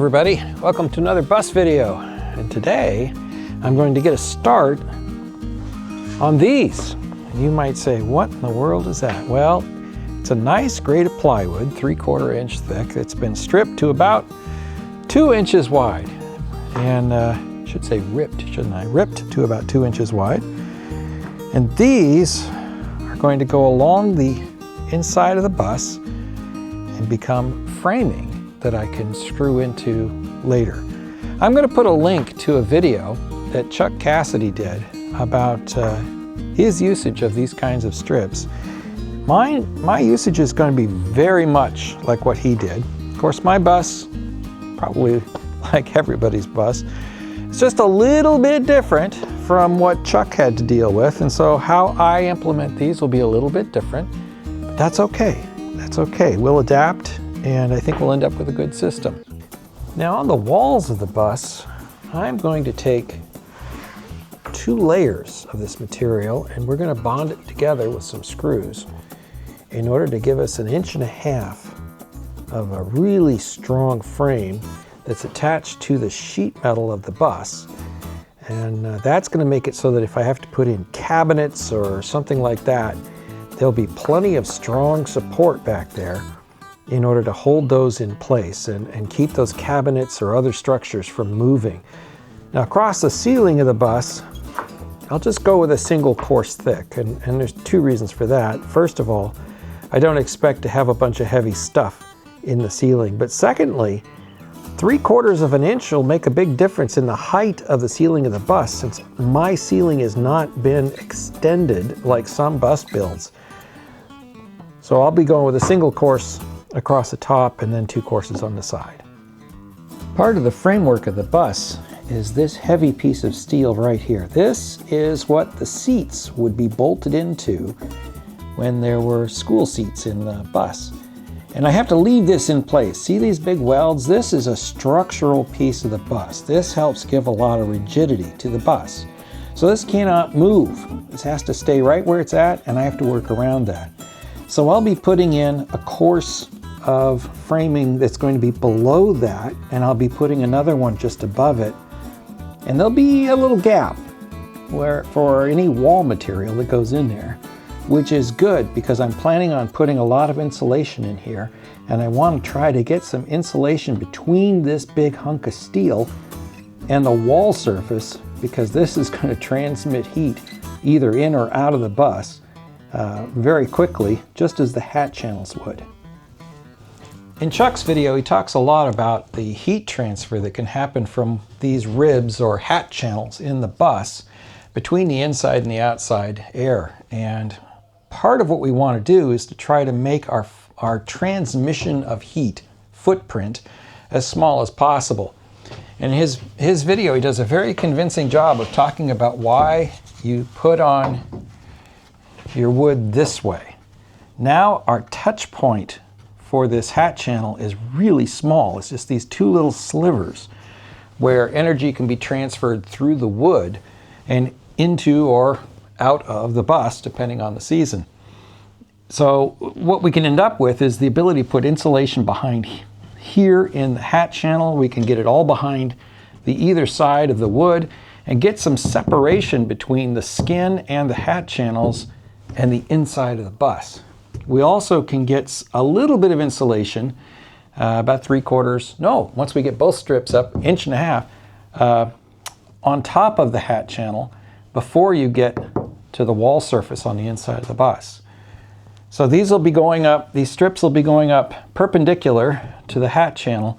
everybody, welcome to another bus video. And today I'm going to get a start on these. And you might say, what in the world is that? Well, it's a nice grade of plywood, 3/4 inch thick. It's been stripped to about 2 inches wide. And I should say ripped, shouldn't I? Ripped to about 2 inches wide. And these are going to go along the inside of the bus and become framing that I can screw into later. I'm going to put a link to a video that Chuck Cassidy did about his usage of these kinds of strips. My usage is going to be very much like what he did. Of course, my bus, probably like everybody's bus, it's just a little bit different from what Chuck had to deal with, and so how I implement these will be a little bit different, but that's okay. That's okay. We'll adapt, and I think we'll end up with a good system. Now on the walls of the bus, I'm going to take 2 layers of this material and we're going to bond it together with some screws in order to give us 1.5 inches of a really strong frame that's attached to the sheet metal of the bus. And that's going to make it so that if I have to put in cabinets or something like that, there'll be plenty of strong support back there in order to hold those in place and keep those cabinets or other structures from moving. Now across the ceiling of the bus, I'll just go with a single course thick, and there's 2 reasons for that. First of all, I don't expect to have a bunch of heavy stuff in the ceiling, but secondly, 3/4 inch will make a big difference in the height of the ceiling of the bus, since my ceiling has not been extended like some bus builds. So I'll be going with a single course across the top and then 2 courses on the side. Part of the framework of the bus is this heavy piece of steel right here. This is what the seats would be bolted into when there were school seats in the bus. And I have to leave this in place. See these big welds? This is a structural piece of the bus. This helps give a lot of rigidity to the bus. So this cannot move. This has to stay right where it's at, and I have to work around that. So I'll be putting in a course of framing that's going to be below that, and I'll be putting another one just above it. And there'll be a little gap for any wall material that goes in there, which is good because I'm planning on putting a lot of insulation in here, and I want to try to get some insulation between this big hunk of steel and the wall surface, because this is going to transmit heat either in or out of the bus very quickly, just as the hat channels would. In Chuck's video, he talks a lot about the heat transfer that can happen from these ribs or hat channels in the bus between the inside and the outside air. And part of what we want to do is to try to make our transmission of heat footprint as small as possible. In his video, he does a very convincing job of talking about why you put on your wood this way. Now our touch point for this hat channel is really small. It's just these 2 little slivers where energy can be transferred through the wood and into or out of the bus, depending on the season. So what we can end up with is the ability to put insulation behind here in the hat channel. We can get it all behind the either side of the wood and get some separation between the skin and the hat channels and the inside of the bus. We also can get a little bit of insulation, about 3/4, no, once we get both strips up, 1.5 inches, on top of the hat channel before you get to the wall surface on the inside of the bus. So these will be going up, these strips will be going up perpendicular to the hat channel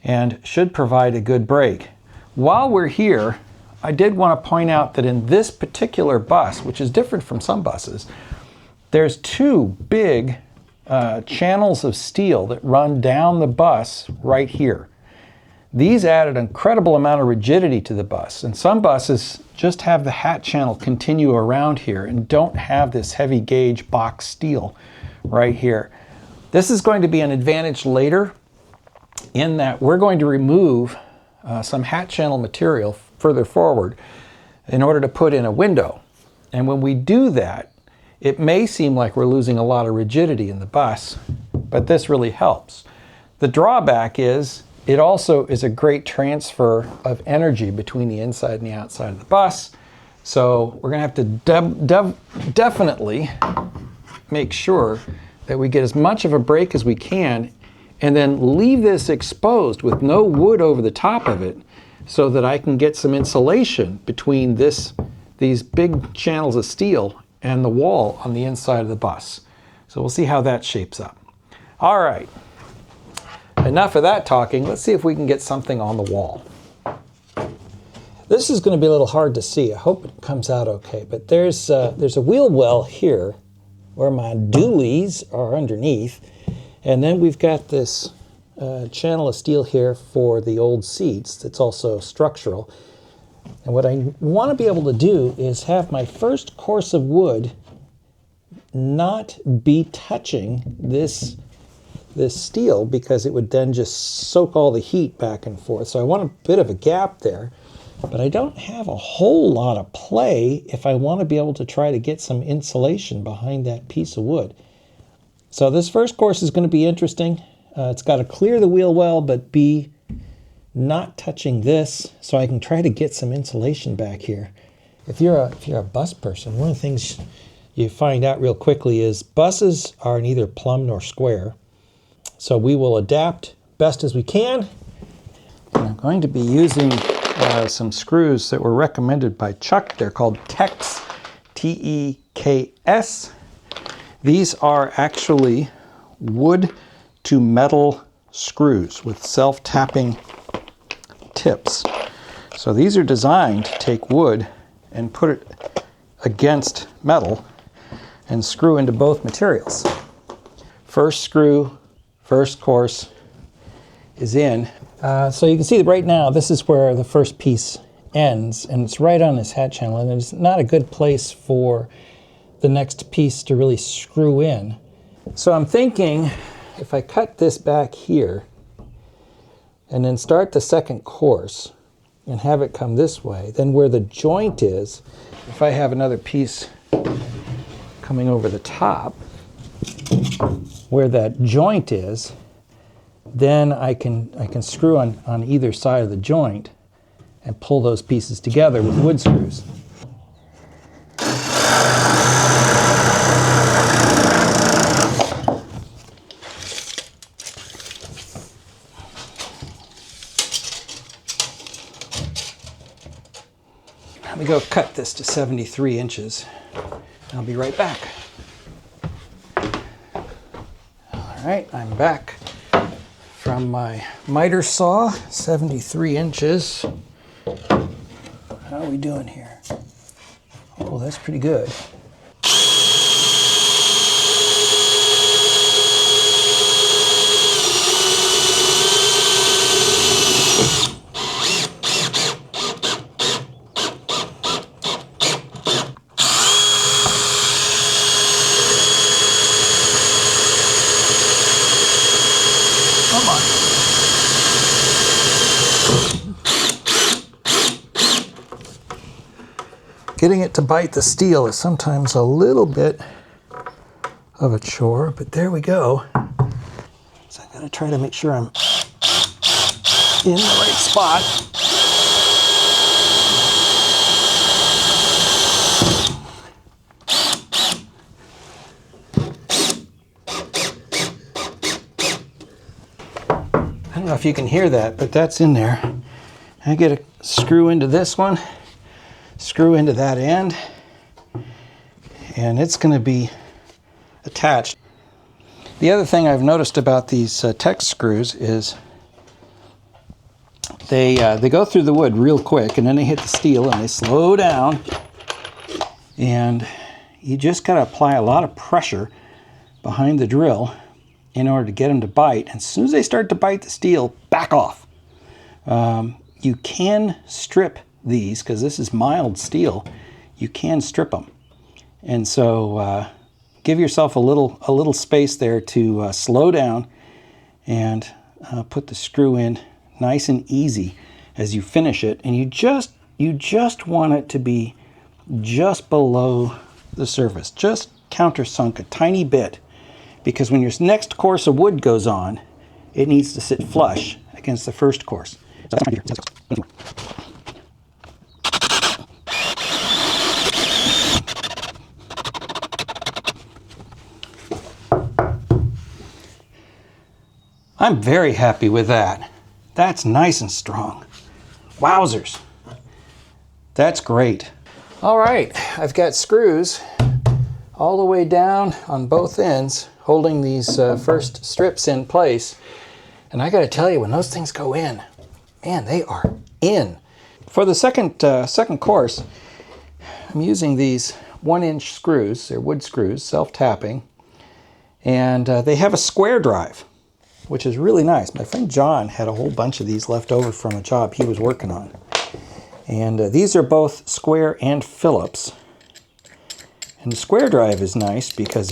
and should provide a good break. While we're here, I did want to point out that in this particular bus, which is different from some buses, there's 2 big channels of steel that run down the bus right here. These add an incredible amount of rigidity to the bus, and some buses just have the hat channel continue around here and don't have this heavy gauge box steel right here. This is going to be an advantage later in that we're going to remove some hat channel material further forward in order to put in a window. And when we do that, it may seem like we're losing a lot of rigidity in the bus, but this really helps. The drawback is it also is a great transfer of energy between the inside and the outside of the bus. So we're going to have to definitely make sure that we get as much of a break as we can and then leave this exposed with no wood over the top of it so that I can get some insulation between these big channels of steel and the wall on the inside of the bus. So we'll see how that shapes up. All right, enough of that talking. Let's see if we can get something on the wall. This is going to be a little hard to see. I hope it comes out okay, but there's a wheel well here where my dualies are underneath, and then we've got this channel of steel here for the old seats that's also structural. And what I want to be able to do is have my first course of wood not be touching this steel, because it would then just soak all the heat back and forth. So I want a bit of a gap there, but I don't have a whole lot of play if I want to be able to try to get some insulation behind that piece of wood. So this first course is going to be interesting. It's got to clear the wheel well, but be not touching this, so I can try to get some insulation back here. If you're a bus person, one of the things you find out real quickly is buses are neither plumb nor square. So we will adapt best as we can. And I'm going to be using some screws that were recommended by Chuck. They're called Teks, T-E-K-S. These are actually wood to metal screws with self-tapping tips. So these are designed to take wood and put it against metal and screw into both materials. First screw, first course is in. So you can see that right now this is where the first piece ends, and it's right on this hat channel, and it's not a good place for the next piece to really screw in. So I'm thinking if I cut this back here and then start the second course and have it come this way, then where the joint is, if I have another piece coming over the top, where that joint is, then I can screw on either side of the joint and pull those pieces together with wood screws. Let me go cut this to 73 inches. I'll be right back. All right, I'm back from my miter saw, 73 inches. How are we doing here? Oh, that's pretty good. Come on. Getting it to bite the steel is sometimes a little bit of a chore, but there we go. So I gotta try to make sure I'm in the right spot. I don't know if you can hear that, but that's in there. I get a screw into this one, screw into that end, and it's going to be attached. The other thing I've noticed about these Teks screws is they go through the wood real quick, and then they hit the steel and they slow down, and you just got to apply a lot of pressure behind the drill in order to get them to bite. And as soon as they start to bite the steel, back off. You can strip these, because this is mild steel. You can strip them, and so give yourself a little space there to slow down and put the screw in nice and easy as you finish it. And you just want it to be just below the surface, just countersunk a tiny bit, because when your next course of wood goes on, it needs to sit flush against the first course. So that's my idea. I'm very happy with that. That's nice and strong. Wowzers. That's great. All right, I've got screws all the way down on both ends, holding these first strips in place. And I gotta tell you, when those things go in, man, they are in. For the second course, I'm using these 1-inch screws. They're wood screws, self-tapping. And they have a square drive, which is really nice. My friend John had a whole bunch of these left over from a job he was working on. And these are both square and Phillips. And the square drive is nice because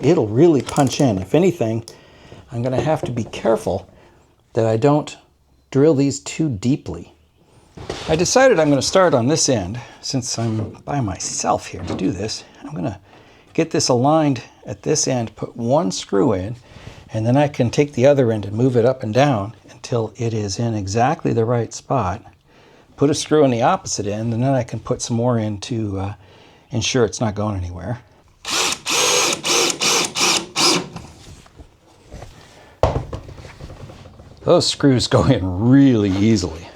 it'll really punch in. If anything, I'm going to have to be careful that I don't drill these too deeply. I decided I'm going to start on this end. Since I'm by myself here to do this, I'm going to get this aligned at this end, put one screw in, and then I can take the other end and move it up and down until it is in exactly the right spot. Put a screw in the opposite end, and then I can put some more in to ensure it's not going anywhere. Those screws go in really easily.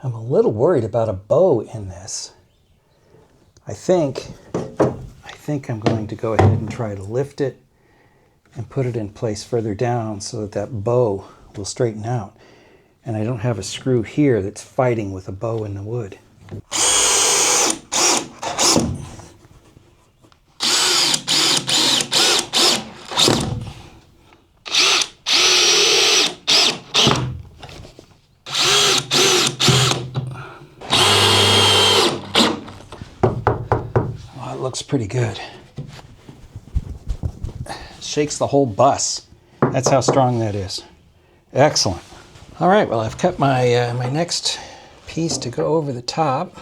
I'm a little worried about a bow in this. I think I'm going to go ahead and try to lift it and put it in place further down so that that bow will straighten out. And I don't have a screw here that's fighting with a bow in the wood. Well, it looks pretty good. Shakes the whole bus. That's how strong that is. Excellent. All right, well, I've cut my my next piece to go over the top.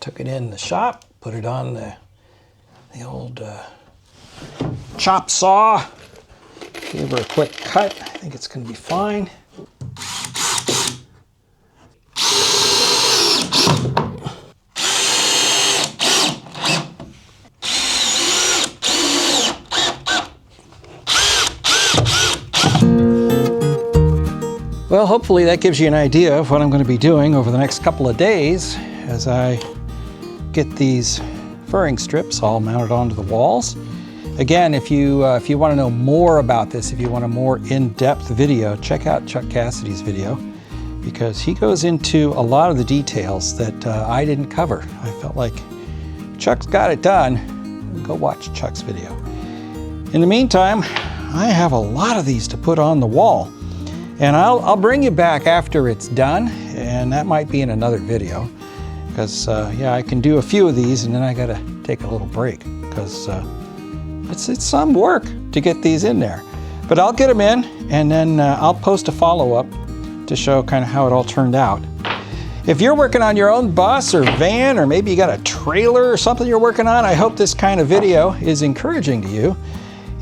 Took it in the shop, put it on the old chop saw. Gave her a quick cut. I think it's going to be fine. Well, hopefully that gives you an idea of what I'm going to be doing over the next couple of days as I get these furring strips all mounted onto the walls. Again, if you want to know more about this, if you want a more in-depth video, check out Chuck Cassidy's video, because he goes into a lot of the details that I didn't cover. I felt like Chuck's got it done. Go watch Chuck's video. In the meantime, I have a lot of these to put on the wall. And I'll bring you back after it's done, and that might be in another video, because yeah, I can do a few of these and then I gotta take a little break, because it's some work to get these in there. But I'll get them in, and then I'll post a follow-up to show kind of how it all turned out. If you're working on your own bus or van, or maybe you got a trailer or something you're working on, I hope this kind of video is encouraging to you.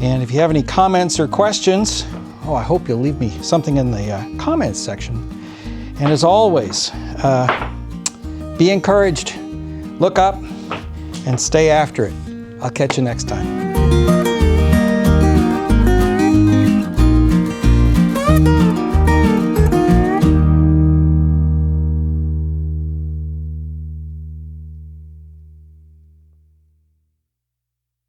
And if you have any comments or questions, I hope you'll leave me something in the comments section. And as always, be encouraged, look up, and stay after it. I'll catch you next time.